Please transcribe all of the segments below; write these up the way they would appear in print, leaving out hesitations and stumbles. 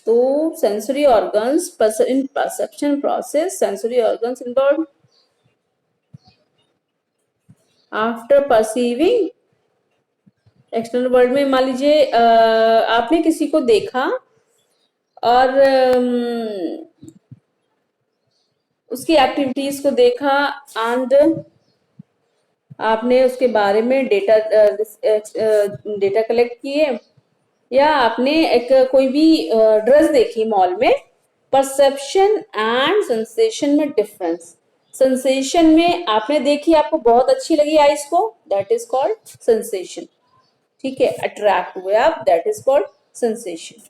तो sensory organs in perception process, sensory organs involved after perceiving external world में। मान लीजिए आपने किसी को देखा और उसकी एक्टिविटीज को देखा एंड आपने उसके बारे में डेटा कलेक्ट किए, या आपने एक कोई भी ड्रेस देखी मॉल में। परसेप्शन एंड सेंसेशन में डिफरेंस। सेंसेशन में आपने देखी, आपको बहुत अच्छी लगी आइज को, दैट इज कॉल्ड सेंसेशन। ठीक है, अट्रैक्ट हुए आप, दैट इज कॉल्ड सेंसेशन।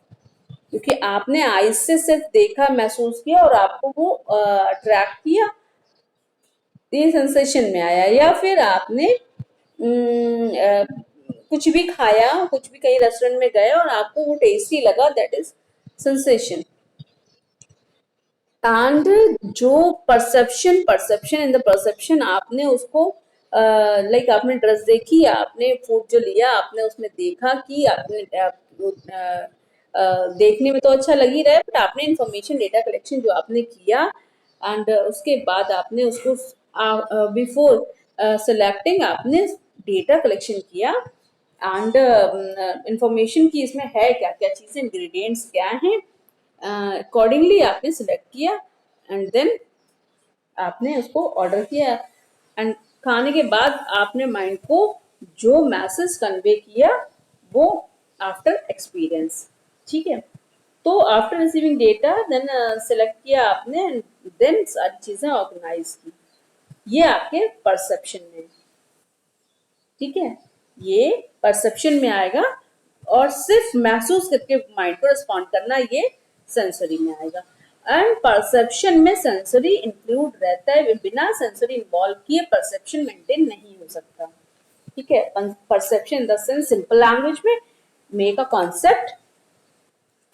क्योंकि आपने आइज से सिर्फ देखा, महसूस किया और आपको वो अट्रैक्ट किया, ये सेंसेशन में आया। या फिर आपने कुछ भी खाया, कुछ भी कहीं रेस्टोरेंट में गए और आपको वो टेस्टी लगा, दैट इज सेंसेशन। एंड जो परसेप्शन इन द परसेप्शन, आपने उसको लाइक आपने ड्रेस देखी, आपने फूड जो लिया, आपने उसमें देखा कि आपने देखने में तो अच्छा लग ही रहा है, बट आपने इंफॉर्मेशन डेटा कलेक्शन जो आपने किया एंड उसके बाद आपने उसको बिफोर सेलेक्टिंग आपने डेटा कलेक्शन किया एंड इंफॉर्मेशन की इसमें है क्या क्या चीजें, इंग्रेडिएंट्स क्या हैं, अकॉर्डिंगली आपने सिलेक्ट किया एंड देन आपने उसको ऑर्डर किया। एंड खाने के बाद आपने माइंड को जो मैसेज कन्वे किया वो आफ्टर एक्सपीरियंस। ठीक है, तो after receiving data then select किया आपने, देन सारी चीजें ऑर्गेनाइज की, ये आपके परसेप्शन में। ठीक है, ये परसेप्शन में आएगा, और सिर्फ महसूस करके माइंड को रिस्पॉन्ड करना ये सेंसरी में आएगा। एंड परसेप्शन में सेंसरी इंक्लूड रहता है, बिना सेंसरी इन्वॉल्व किए परसेप्शन मेंटेन नहीं हो सकता। ठीक है, perception in the sense simple language में मेक अ कॉन्सेप्ट।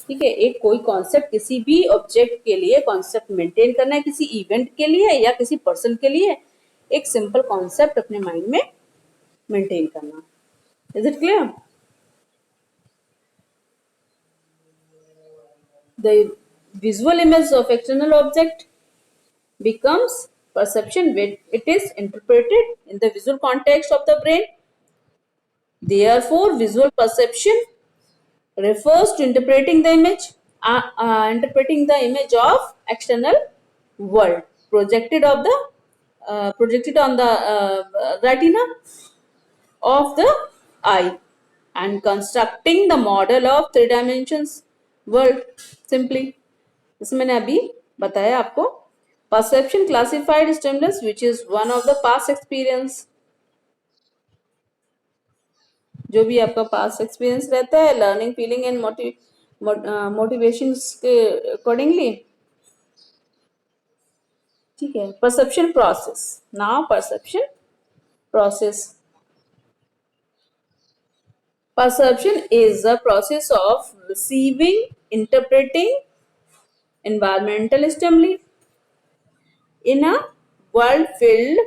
ठीक है, एक कोई कॉन्सेप्ट, किसी भी ऑब्जेक्ट के लिए कॉन्सेप्ट मेंटेन करना है, किसी इवेंट के लिए या किसी पर्सन के लिए एक सिंपल कॉन्सेप्ट अपने माइंड में मेंटेन करना। Is it clear? The visual image of external object becomes perception when it is interpreted in the visual context of the brain. Therefore, visual perception refers to interpreting the image of external world projected on the retina of the eye and constructing the model of three dimensions world simply. जैसे मैंने अभी बताया आपको, perception classified stimulus which is one of the past experience. जो भी आपका past experience रहता है, लर्निंग, फीलिंग एंड मोटिवेशन के अकॉर्डिंगली। ठीक है, perception process. Now perception process. Perception is the process of receiving, interpreting environmental stimuli in a world filled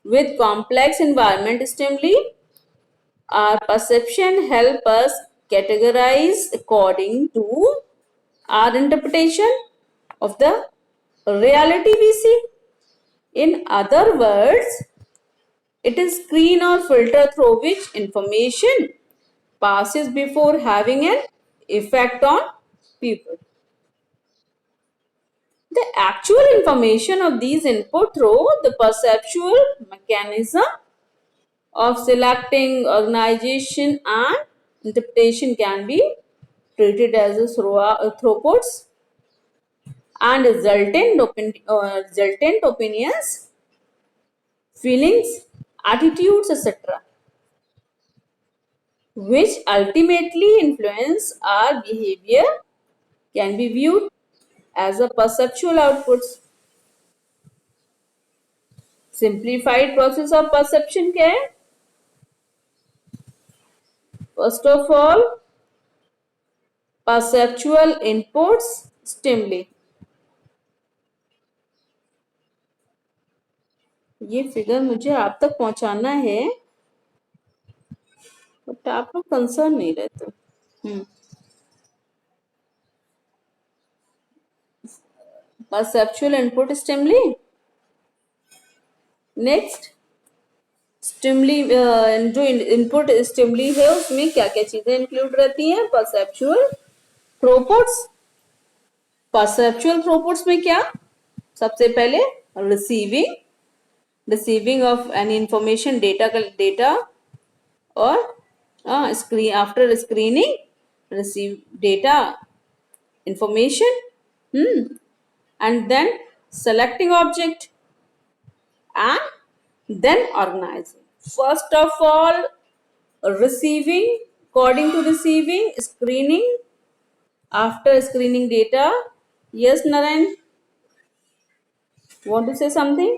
with complex environment stimuli. Our perception help us categorize according to our interpretation of the reality we see. In other words, it is screen or filter through which information passes before having an effect on people. The actual information of these input through the perceptual mechanism of selecting, organization and interpretation can be treated as a throughputs and resultant opinions, feelings, attitudes, etc., which ultimately influence our behavior, can be viewed as a perceptual outputs. Simplified process of perception क्या है? First of all, perceptual inputs stimuli. ये figure मुझे आप तक पहुंचाना है, but आप लोग कंसर्न नहीं रहते। Hmm perceptual input stimuli. Next, stimuli जो इनपुट स्टिमुली है उसमें क्या क्या चीजें इंक्लूड रहती हैं? परसेप्चुअल थ्रूपुट्स। परसेप्चुअल थ्रूपुट्स में क्या? सबसे पहले receiving, receiving of any information, data और screen after screening, receive data information, and then selecting object and then organizing. First of all, receiving, according to receiving, screening, after screening data. Yes, Narayan, want to say something?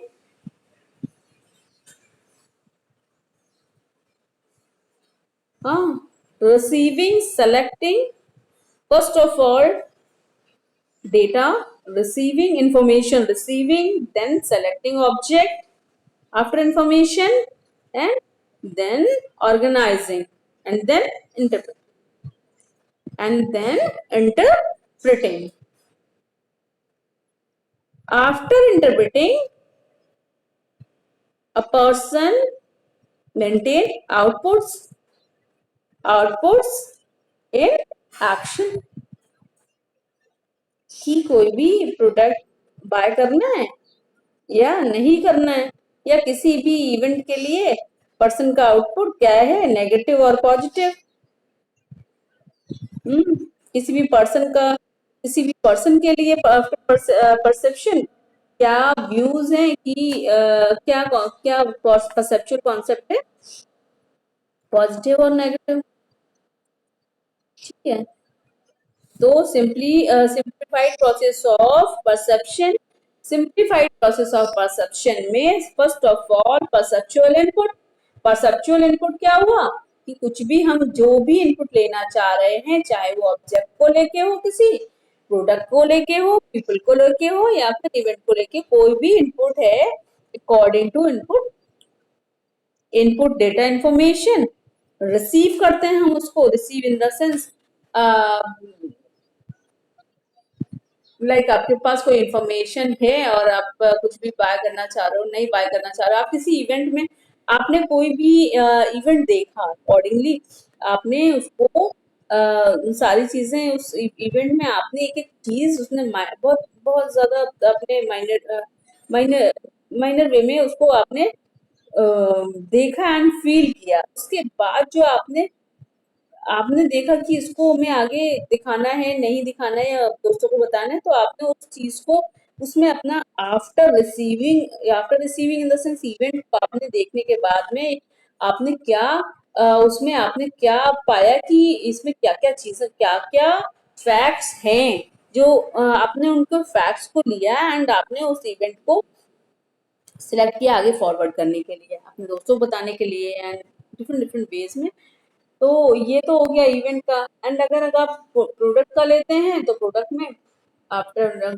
Receiving, selecting, first of all, data, receiving information, receiving, then selecting object after information, and then organizing, and then interpret, and then interpreting. After interpreting, a person maintain outputs in action, कि कोई भी product bye करना है या नहीं करना है, या किसी भी इवेंट के लिए पर्सन का आउटपुट क्या है, नेगेटिव और पॉजिटिव। किसी भी पर्सन का, किसी भी पर्सन के लिए परसेप्शन क्या व्यूज हैं कि क्या क्या परसेप्चुअल कॉन्सेप्ट है, पॉजिटिव और नेगेटिव। ठीक है, तो simplified process of perception, simplified process of perception में first of all perceptual input. Perceptual input क्या हुआ कि कुछ भी हम जो भी इनपुट लेना चाह रहे हैं, चाहे वो ऑब्जेक्ट को लेके हो, किसी प्रोडक्ट को लेके हो, पीपल को लेके हो, या फिर इवेंट को लेके, कोई भी इनपुट है, according to input, input data information receive करते हैं हम उसको। Receive in the sense, like आपके पास कोई इंफॉर्मेशन है और आप कुछ भी बाय करना चाह रहे हो, नहीं बाय करना चाह रहे हो, आप किसी इवेंट में, आपने कोई भी इवेंट देखा, अकॉर्डिंगली आपने उसको सारी चीजें उस इवेंट में आपने एक एक चीज उसने बहुत बहुत ज्यादा अपने माइनर माइनर माइनर वे में उसको आपने देखा एंड फील किया। उसके बाद जो आपने आपने देखा कि इसको हमें आगे दिखाना है, नहीं दिखाना है, या दोस्तों को बताना है, तो आपने उस चीज को उसमें अपना after receiving end the sense event को आपने देखने के बाद में आपने क्या उसमें आपने क्या पाया कि इसमें क्या क्या चीजें, क्या क्या फैक्ट्स हैं, जो आपने उनको फैक्ट्स को लिया एंड आपने उस इवेंट को सिलेक्ट किया आगे फॉरवर्ड करने के लिए, अपने दोस्तों को बताने के लिए, एंड डिफरेंट डिफरेंट वेज में। तो ये तो हो गया इवेंट का। एंड अगर आप प्रोडक्ट का लेते हैं तो प्रोडक्ट में after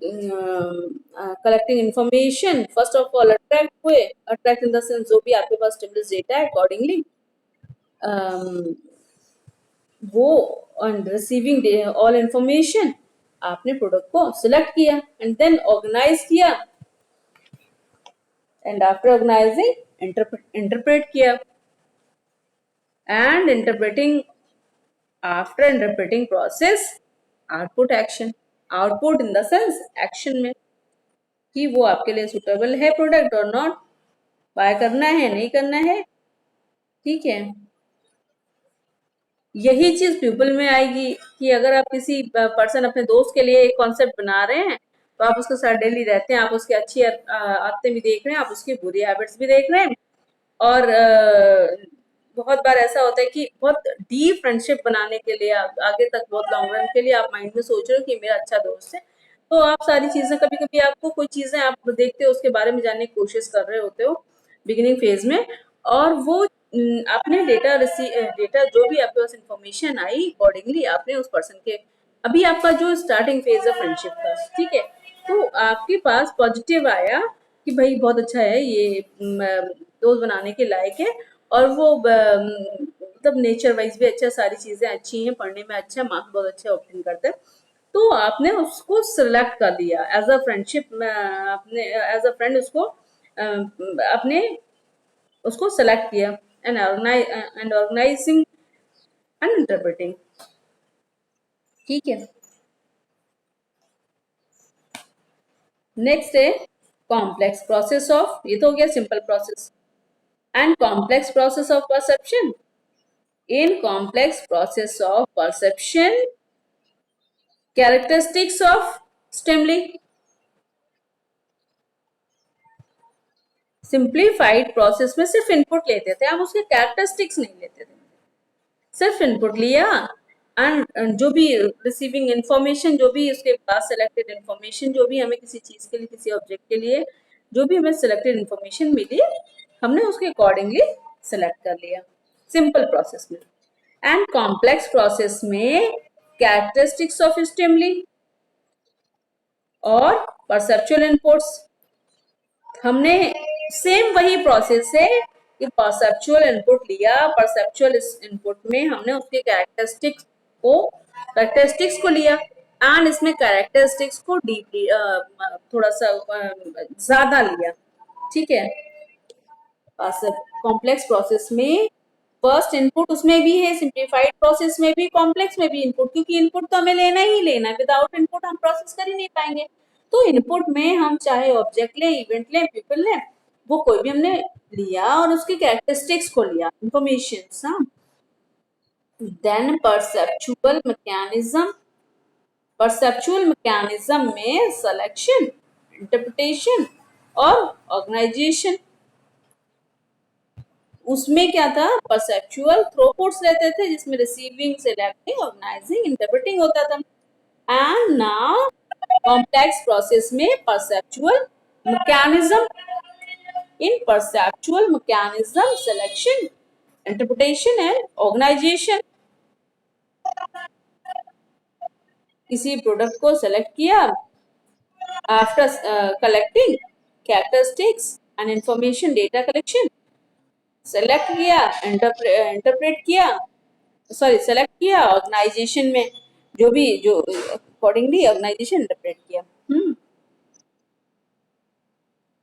collecting information, first of all attract हुए, अट्रैक्ट इन द सेंस जो भी आपके पास स्टिमुलस डेटा है, अकॉर्डिंगली वो ऑन रिसीविंग ऑल इंफॉर्मेशन आपने प्रोडक्ट को सिलेक्ट किया एंड देन ऑर्गेनाइज किया, एंड आफ्टर ऑर्गेनाइजिंग इंटरप्रेट किया, and interpreting, after interpreting process, output action, output in the sense action में, कि वो आपके लिए सुटेबल है प्रोडक्ट और नॉट, बाय करना है नहीं करना है। ठीक है, यही चीज पीपल में आएगी कि अगर आप किसी पर्सन, अपने दोस्त के लिए एक कॉन्सेप्ट बना रहे हैं, तो आप उसके साथ डेली रहते हैं, आप उसकी अच्छी आदतें भी देख रहे हैं, आप उसकी बुरी हैबिट्स भी देख रहे हैं, और बहुत बार ऐसा होता है कि बहुत डीप फ्रेंडशिप बनाने के लिए, आगे तक बहुत लॉन्ग रन के लिए आप माइंड में सोच रहे हो कि मेरा अच्छा दोस्त है, तो आप सारी चीजें, कभी कभी आपको कोई चीजें आप देखते हो, उसके बारे में जानने की कोशिश कर रहे होते हो बिगिनिंग फेज में, और वो आपने डेटा जो भी आपके पास इंफॉर्मेशन आई, अकॉर्डिंगली आपने उस पर्सन के, अभी आपका जो स्टार्टिंग फेज है फ्रेंडशिप का, ठीक है, तो आपके पास पॉजिटिव आया कि भाई बहुत अच्छा है ये, दोस्त बनाने के लायक है, और वो मतलब नेचर वाइज भी अच्छा, सारी चीजें अच्छी हैं, पढ़ने में अच्छा, मार्क्स बहुत अच्छे ऑब्टेन करते हैं, तो आपने उसको सिलेक्ट कर लिया एज अ फ्रेंडशिप में, आपने एज अ फ्रेंड उसको अपने उसको सेलेक्ट किया एंड ऑर्गेनाइजिंग एंड इंटरप्रेटिंग। ठीक है, नेक्स्ट है कॉम्प्लेक्स प्रोसेस ऑफ, ये तो हो गया simple process, and complex process of perception. In complex process of perception, characteristics of stimuli, simplified process में सिर्फ इनपुट लेते थे, हम उसके कैरेक्टरिस्टिक्स नहीं लेते थे, सिर्फ इनपुट लिया एंड जो भी रिसीविंग इंफॉर्मेशन, जो भी उसके पास सिलेक्टेड इंफॉर्मेशन, जो भी हमें किसी चीज के लिए, किसी ऑब्जेक्ट के लिए जो भी हमें सिलेक्टेड इंफॉर्मेशन मिली, हमने उसके अकॉर्डिंगली सेलेक्ट कर लिया, सिंपल प्रोसेस में। एंड कॉम्प्लेक्स प्रोसेस में कैरेक्टरिस्टिक्स ऑफ स्टिमुली और परसेप्चुअल इनपुट्स, हमने सेम वही प्रोसेस है कि परसेप्चुअल इनपुट लिया, परसेप्चुअल इनपुट में हमने उसके कैरेक्टरिस्टिक्स को लिया एंड इसमें कैरेक्टरिस्टिक्स को डीपली थोड़ा सा ज्यादा लिया। ठीक है, कॉम्प्लेक्स प्रोसेस में फर्स्ट इनपुट उसमें भी है, सिंप्लीफाइड प्रोसेस में भी, कॉम्प्लेक्स में भी इनपुट, क्योंकि इनपुट तो हमें लेना ही लेना है, विदाउट इनपुट हम प्रोसेस कर ही नहीं पाएंगे। तो इनपुट में हम चाहे ऑब्जेक्ट लें, इवेंट लें, पीपल लें, वो कोई भी हमने लिया और उसकी कैरेक्टरिस्टिक्स को लिया, इंफॉर्मेशन। देन परसेप्चुअल मैकेनिज्म में सिलेक्शन, इंटरप्रिटेशन और ऑर्गेनाइजेशन। उसमें क्या था, परसेप्चुअल थ्रूपुट्स रहते थे जिसमें रिसीविंग, सिलेक्टिंग, ऑर्गेनाइजिंग, इंटरप्रेटिंग होता था। एंड नाउ कॉम्प्लेक्स प्रोसेस में perceptual mechanism, in perceptual mechanism selection, interpretation and organization. किसी प्रोडक्ट को सेलेक्ट किया after collecting characteristics and information, data collection, select किया, इंटरप्रेट किया, सॉरी सेलेक्ट किया, ऑर्गेनाइजेशन में जो भी जो अकॉर्डिंगली ऑर्गेनाइजेशन इंटरप्रेट किया।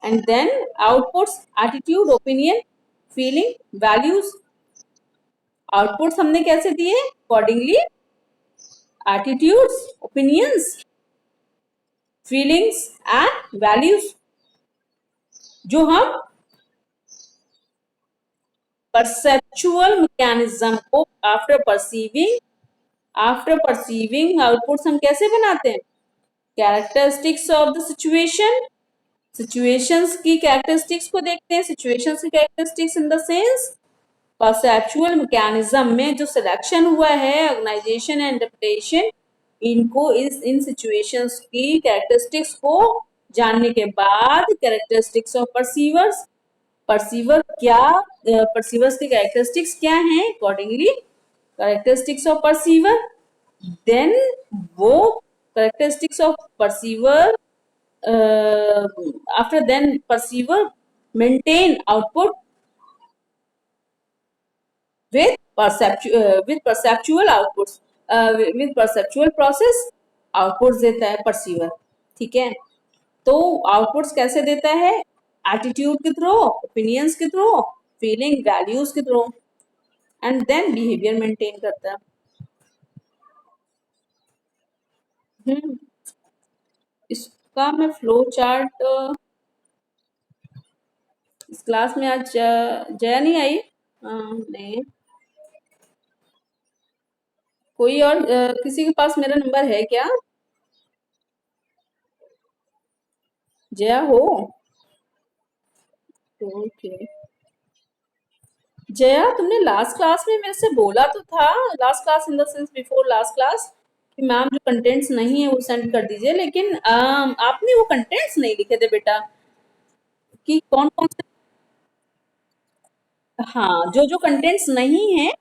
And then outputs, attitude, opinion, feeling, values. Outputs हमने कैसे दिए, accordingly attitudes, opinions, feelings and values, जो हम परसेप्चुअल मैकेनिज्म को आफ्टर परसीविंग आउटपुट्स हम कैसे बनाते हैं, characteristics of the situation, situations की कैरेक्टरिस्टिक्स को देखते हैं, सिचुएशंस की characteristics in the sense perceptual mechanism में जो सिलेक्शन हुआ है, ऑर्गेनाइजेशन एंड इंटरप्रिटेशन, इनको इन सिचुएशंस की कैरेक्टरिस्टिक्स को जानने के बाद कैरेक्टरिस्टिक्स ऑफ परसीवर्स, परसीवर्स की कैरेक्टरिस्टिक्स क्या हैं, accordingly characteristics of perceiver, then वो characteristics of perceiver after then perceiver maintain output with perceptual outputs, with perceptual process outputs देता है perceiver। ठीक है, तो outputs कैसे देता है, एटीट्यूड के थ्रू, ओपिनियंस के थ्रू, फीलिंग, वैल्यूज के through, and then behaviour maintain करता है। इसका मैं फ्लो चार्ट, इस क्लास में आज जया नहीं आई, नहीं, कोई और किसी के पास मेरा नंबर है क्या, जया हो, ओके। जया, तुमने लास्ट क्लास में मेरे से बोला तो था, last class in the sense before last class, कि मैम जो कंटेंट्स नहीं है वो सेंड कर दीजिए, लेकिन आपने वो कंटेंट्स नहीं लिखे थे बेटा, कि कौन कौन से, हाँ, जो जो कंटेंट्स नहीं है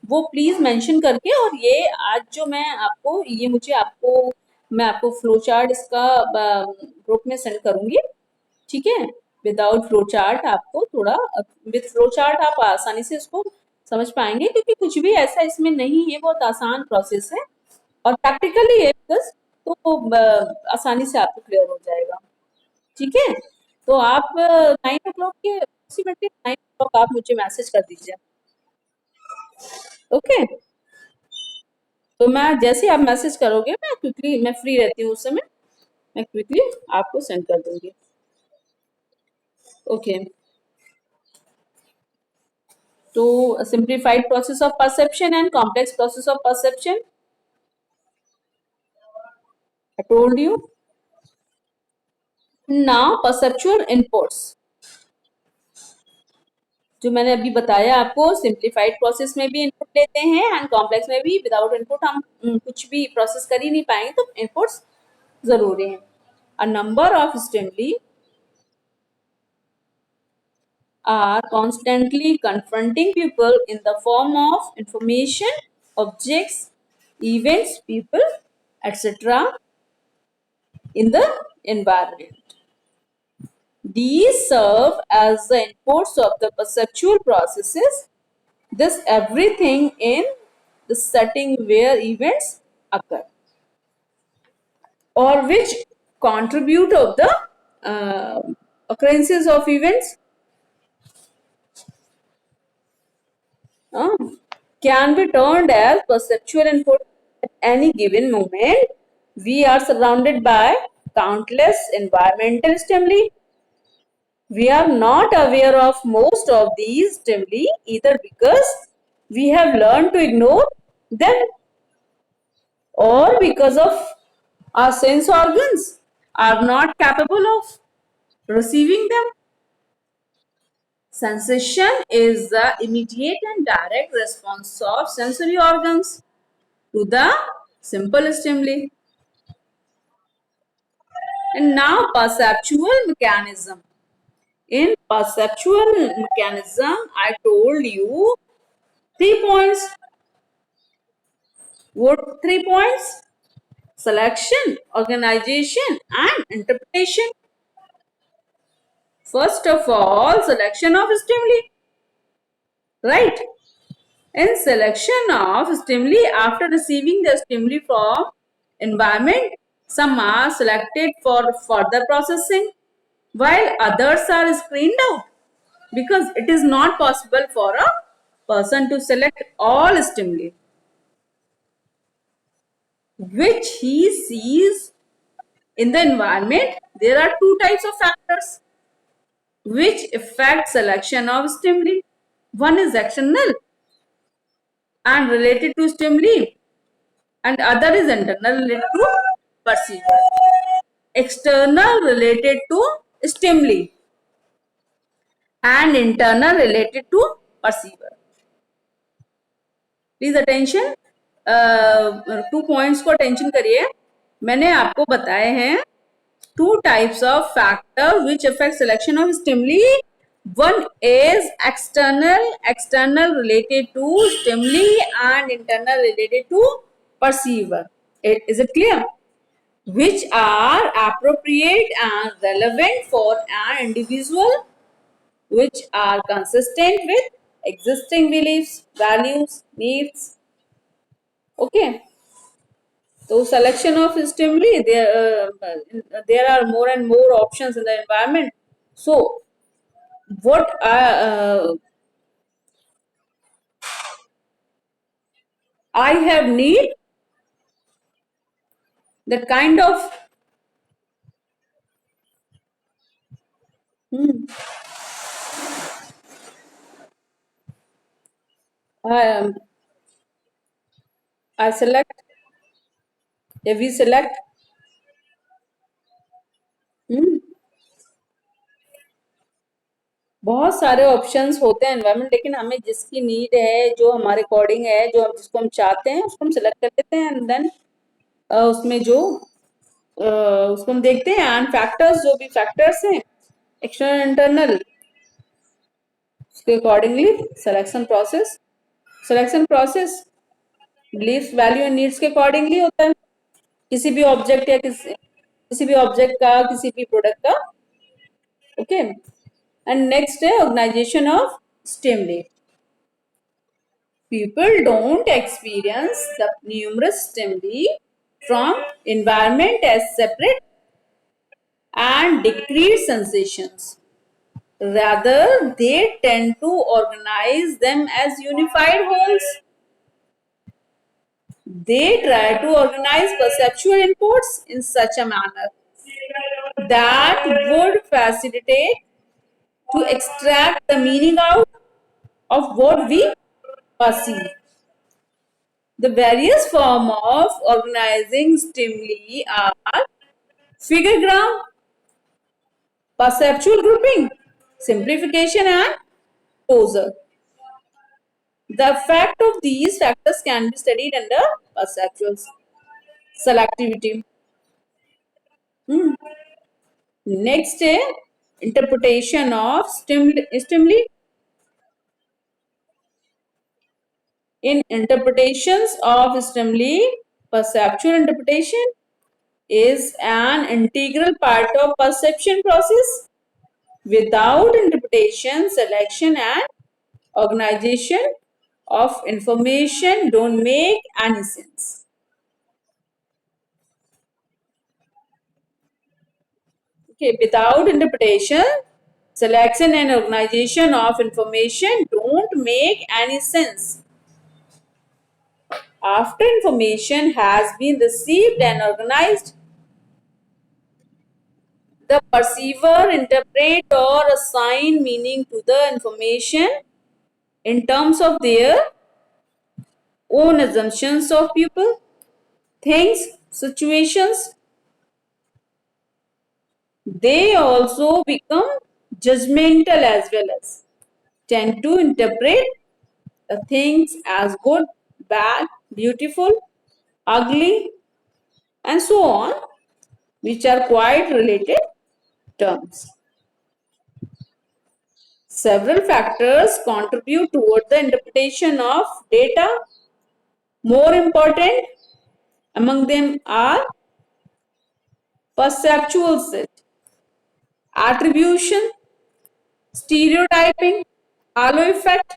वो प्लीज मेंशन करके, और ये आज जो मैं आपको, ये मुझे आपको, मैं आपको फ्लो चार्ट इसका ग्रुप में सेंड करूंगी। ठीक है, विदाउट फ्लो चार्ट आपको थोड़ा, विद फ्लो चार्ट आप आसानी से इसको समझ पाएंगे, क्योंकि कुछ भी ऐसा इसमें नहीं है, बहुत आसान प्रोसेस है और प्रैक्टिकली है प्लस, तो आसानी से आपको क्लियर हो जाएगा। ठीक है, तो आप 9 o'clock के अप्रोक्सीमेटली 9 o'clock आप मुझे मैसेज कर दीजिए। ओके, तो मैं जैसे ही आप मैसेज करोगे, मैं क्विकली, मैं फ्री रहती हूँ उस समय, मैं क्विकली आपको सेंड कर दूंगी। ओके, तो simplified process of perception and complex process of perception, I told you. Now perceptual inputs, जो मैंने अभी बताया आपको, सिंप्लीफाइड प्रोसेस में भी इनपुट लेते हैं एंड कॉम्प्लेक्स में भी। विदाउट इनपुट हम कुछ भी प्रोसेस कर ही नहीं पाएंगे, तो इनपुट्स जरूरी हैं। A number of stimuli are constantly confronting people in the form of information, objects, events, people, etc. in the environment. These serve as the inputs of the perceptual processes. This everything in the setting where events occur, or which contribute of the occurrences of events can be turned as perceptual input at any given moment. We are surrounded by countless environmental stimuli. We are not aware of most of these stimuli either because we have learned to ignore them or because of our sense organs are not capable of receiving them. Sensation is the immediate and direct response of sensory organs to the simple stimuli. And now perceptual mechanism. In perceptual mechanism, I told you 3 points. What 3 points? Selection, organization, and interpretation. First of all, selection of stimuli. Right? In selection of stimuli, after receiving the stimuli from environment, some are selected for further processing, while others are screened out because it is not possible for a person to select all stimuli which he sees in the environment. There are two types of factors which affect selection of stimuli. One is external and related to stimuli, and other is internal related to perceiver. External related to stimuli and internal related to perceiver. Please attention, 2 points को attention करिए। मैंने आपको बताए हैं 2 types of factor which affect selection of stimuli. One is external related to stimuli and internal related to perceiver. Is it clear? Which are appropriate and relevant for an individual, which are consistent with existing beliefs, values, needs. Okay, so selection of stimuli, there are more and more options in the environment. So what I have need that kind of hmm, um, I select, if we select hmm, बहुत सारे options होते हैं environment, लेकिन हमें जिसकी need है, जो हमारे अकॉर्डिंग है, जो हम जिसको हम चाहते हैं, उसको हम सेलेक्ट कर लेते हैं एंड देन उसमें जो उसको हम देखते हैं एंड फैक्टर्स, जो भी फैक्टर्स हैं एक्सटर्नल इंटरनल, उसके accordingly selection process belief, value and needs के अकॉर्डिंगली होता है, किसी भी ऑब्जेक्ट या किसी भी ऑब्जेक्ट का, किसी भी प्रोडक्ट का। ओके, एंड नेक्स्ट है organization of stimuli. People don't experience the numerous stimuli from environment as separate and discrete sensations. Rather, they tend to organize them as unified wholes. They try to organize perceptual inputs in such a manner that would facilitate to extract the meaning out of what we perceive. The various form of organizing stimuli are figuregram, perceptual grouping, simplification, and closure. The effect of these factors can be studied under perceptual selectivity. Hmm. Next, interpretation of stimuli. In interpretations of stimuli, perceptual interpretation is an integral part of perception process. Without interpretation, selection and organization of information don't make any sense. Okay, without interpretation, selection and organization of information don't make any sense. After information has been received and organized, the perceiver interpret or assign meaning to the information in terms of their own assumptions of people, things, situations. They also become judgmental as well as tend to interpret things as good, bad, beautiful, ugly, and so on, which are quite related terms. Several factors contribute toward the interpretation of data. More important among them are perceptual set, attribution, stereotyping, halo effect,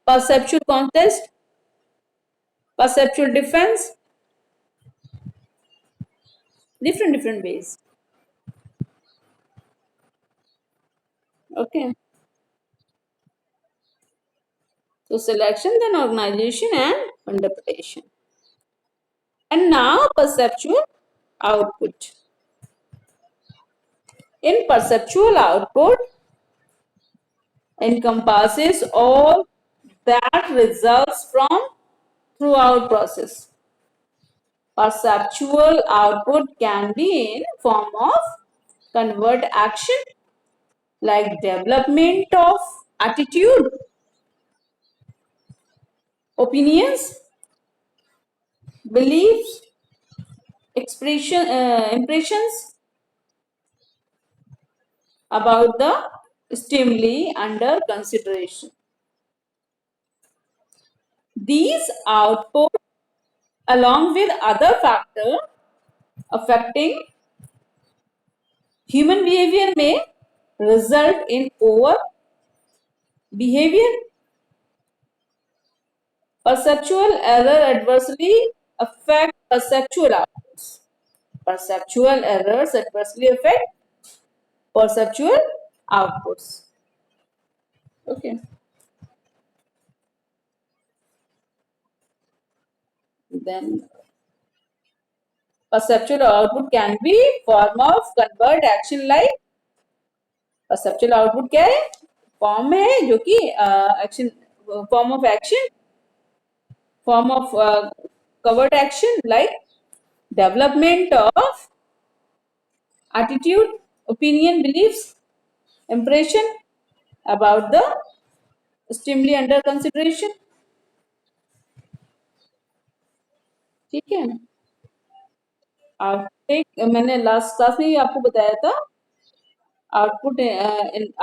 perceptual contest, perceptual defense, different ways. Okay. So selection, then organization and interpretation. And now perceptual output. In perceptual output encompasses all that results from throughout process. Perceptual output can be in form of convert action like development of attitude, opinions, beliefs, impressions about the stimuli under consideration. These output along with other factors affecting human behavior may result in over behavior. Perceptual error adversely affect perceptual outputs. Perceptual errors adversely affect perceptual outputs. Okay. Then perceptual output can be form of convert action like perceptual output क्या है form है जो कि action form of covert action like development of attitude, opinion, beliefs, impression about the stimuli under consideration. ठीक है output मैंने last class में ही आपको बताया था आउटपुट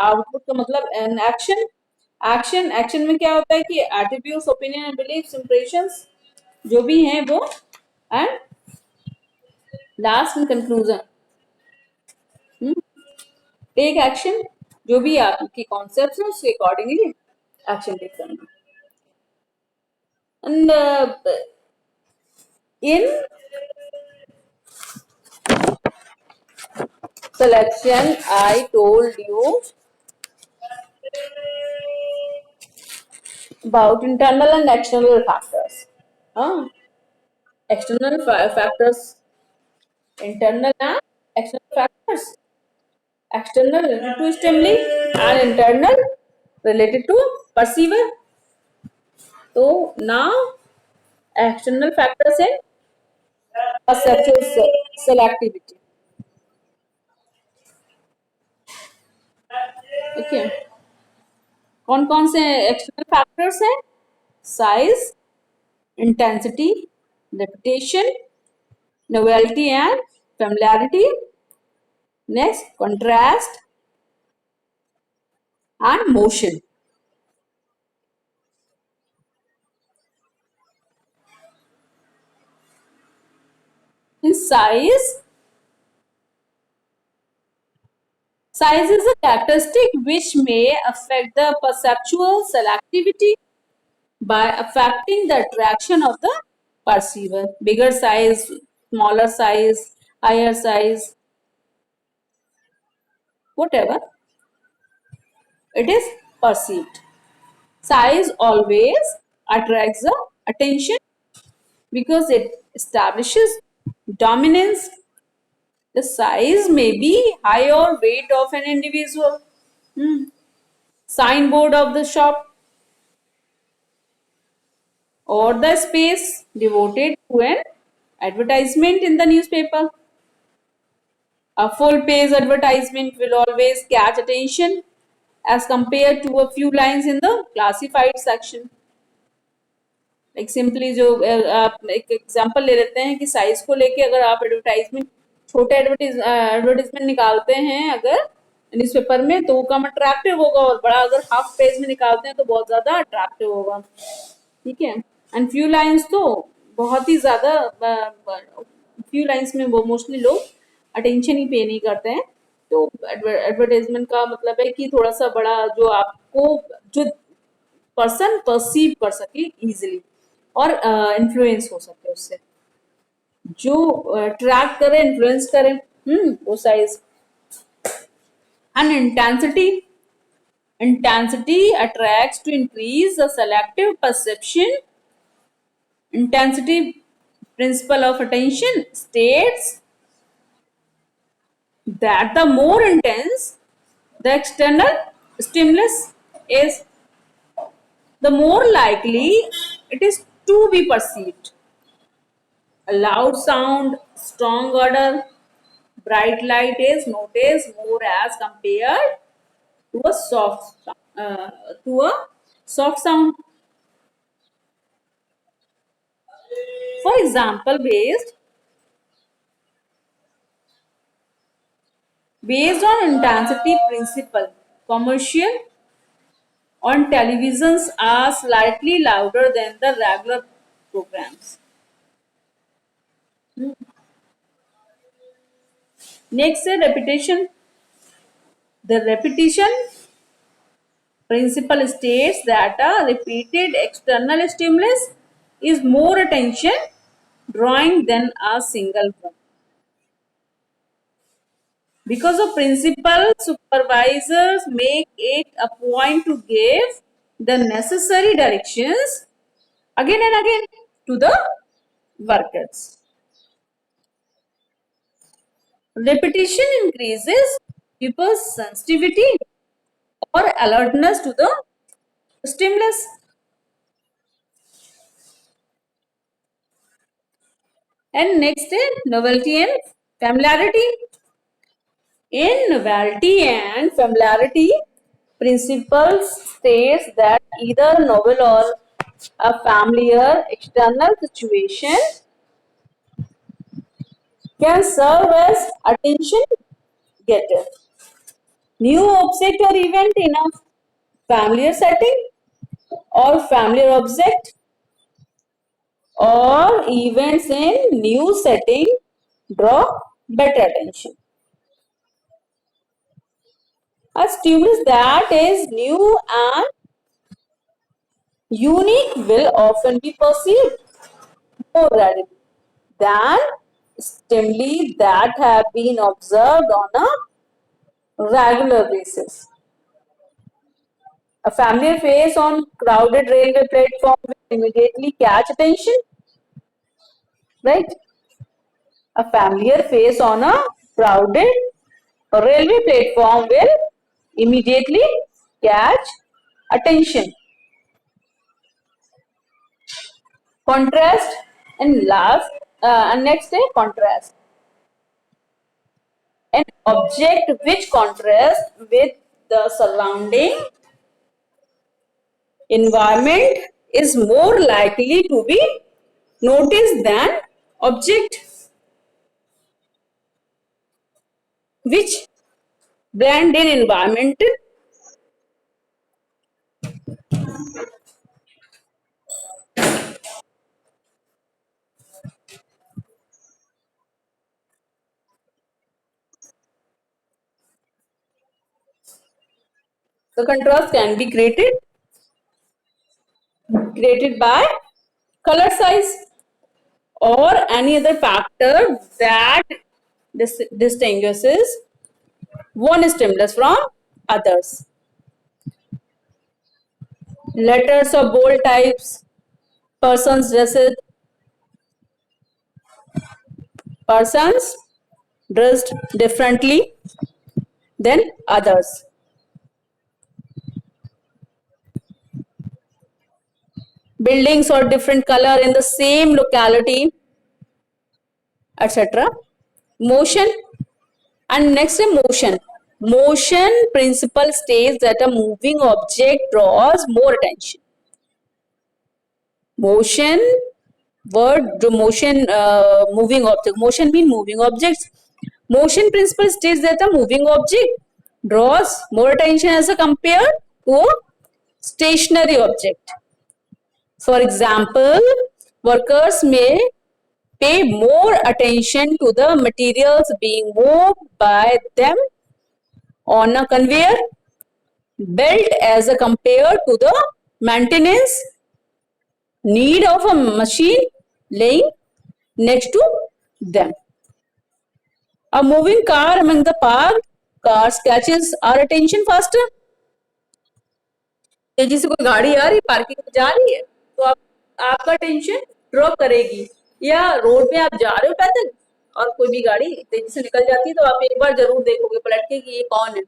आउटपुट का मतलब एन एक्शन एक्शन में क्या होता है कि एट्रीब्यूट्स ओपिनियन बिलीफ्स इंप्रेशंस जो भी हैं वो एंड लास्ट में कंक्लूजन टेक एक्शन जो भी आपके कॉन्सेप्ट है उसके अकॉर्डिंगली एक्शन टेक करना. And in selection, I told you about internal and external factors. Huh? External factors, internal and external factors. External related to stimuli and internal related to perceiver. So now external factors in perceptual selectivity. Okay. कौन कौन से external factors हैं? Size, intensity, reputation, novelty and familiarity. Next, contrast and motion. In size is a characteristic which may affect the perceptual selectivity by affecting the attraction of the perceiver. Bigger size, smaller size, higher size, whatever it is perceived. Size always attracts the attention because it establishes dominance. The size may be height or weight of an individual, signboard of the shop, or the space devoted to an advertisement in the newspaper. A full page advertisement will always catch attention as compared to a few lines in the classified section. Like simply जो आप एक example ले लेते हैं कि size को लेके अगर आप एडवर्टाइजमेंट छोटे एडवर्टीजमेंट निकालते हैं अगर न्यूज़पेपर में तो वो कम अट्रैक्टिव होगा और बड़ा अगर हाफ पेज में निकालते हैं तो बहुत ज्यादा अट्रैक्टिव होगा. ठीक है. एंड फ्यू लाइंस तो बहुत ही ज्यादा फ्यू लाइंस में वो मोस्टली लोग अटेंशन ही पे नहीं करते हैं. तो एडवर्टाइजमेंट का मतलब है कि थोड़ा सा बड़ा जो आपको जो पर्सन परसीव कर सके इजीली और इन्फ्लुएंस हो सके उससे, जो ट्रैक करे इन्फ्लुएंस करे. वो size. And intensity attracts to increase the selective perception. Intensity principle of attention states that the more intense the external stimulus is, the more likely it is to be perceived. A loud sound, strong odor, bright light is noticed more as compared to a to a soft sound. For example, based on intensity principle, commercial on televisions are slightly louder than the regular programs. Next is repetition. The repetition principle states that a repeated external stimulus is more attention drawing than a single one. Because of principle, supervisors make it a point to give the necessary directions again and again to the workers. Repetition increases people's sensitivity or alertness to the stimulus. And next is novelty and familiarity. In novelty and familiarity, principles states that either novel or a familiar external situation can serve as attention getter. New object or event in a familiar setting or familiar object or events in new setting draw better attention. A stimulus that is new and Unique will often be perceived more readily than stimuli that have been observed on a regular basis. A familiar face on crowded railway platform will immediately catch attention, right? A familiar face on a crowded railway platform will immediately catch attention. Contrast and last and next day contrast. An object which contrasts with the surrounding environment is more likely to be noticed than object which blend in environment. The contrast can be created by color size or any other factor that distinguishes one stimulus from others. Letters or bold types, persons dressed, persons dressed differently than others. Buildings or different color in the same locality, etc. Motion and next is motion. Motion principle states that a moving object draws more attention. Motion word the motion moving object. Motion mean moving objects. Motion principle states that a moving object draws more attention as a compared to a stationary object. For example, workers may pay more attention to the materials being moved by them on a conveyor belt as a compared to the maintenance need of a machine laying next to them. A moving car among the parked cars catches our attention faster. तेजी से कोई गाड़ी आ रही parking में जा रही है तो आपका टेंशन ड्रॉप करेगी या रोड पे आप जा रहे हो पैदल और कोई भी गाड़ी तेजी से निकल जाती है तो आप एक बार जरूर देखोगे पलट के कि ये कौन है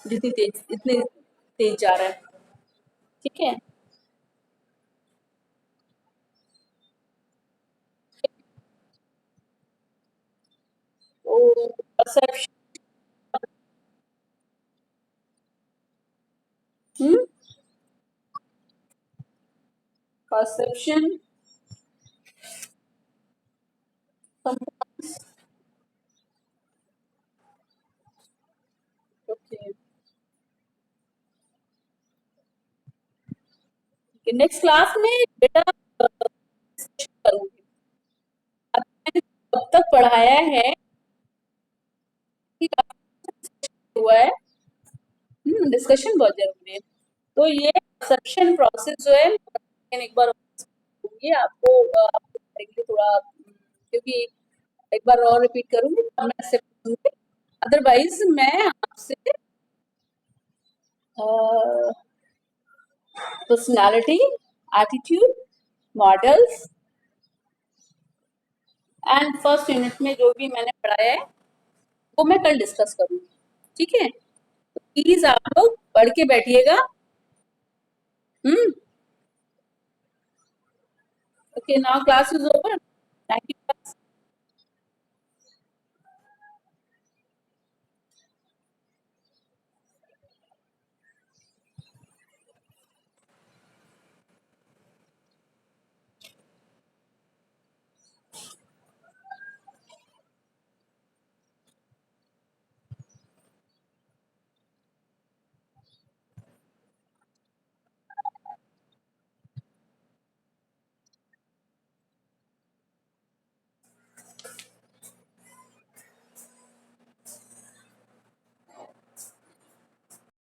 जितनी तेज इतनी तेज जा रहा है ठीक है तो perception perception okay next class में बेटा करूंगी अब मैंने अब तक पढ़ाया है कि हुआ है डिस्कशन बहुत जरूरी है तो ये परसेप्शन प्रोसेस जो है मैं एक बार होंगी आपको आपको करेंगे थोड़ा क्योंकि एक बार और रिपीट करूंगी तो मैं इससे पूछूंगी अदरवाइज मैं आपसे personality attitude models and first unit में जो भी मैंने पढ़ाया है वो मैं कल डिस्कस करूंगी ठीक है तो प्लीज आप लोग पढ़ के बैठिएगा okay now class is over thank you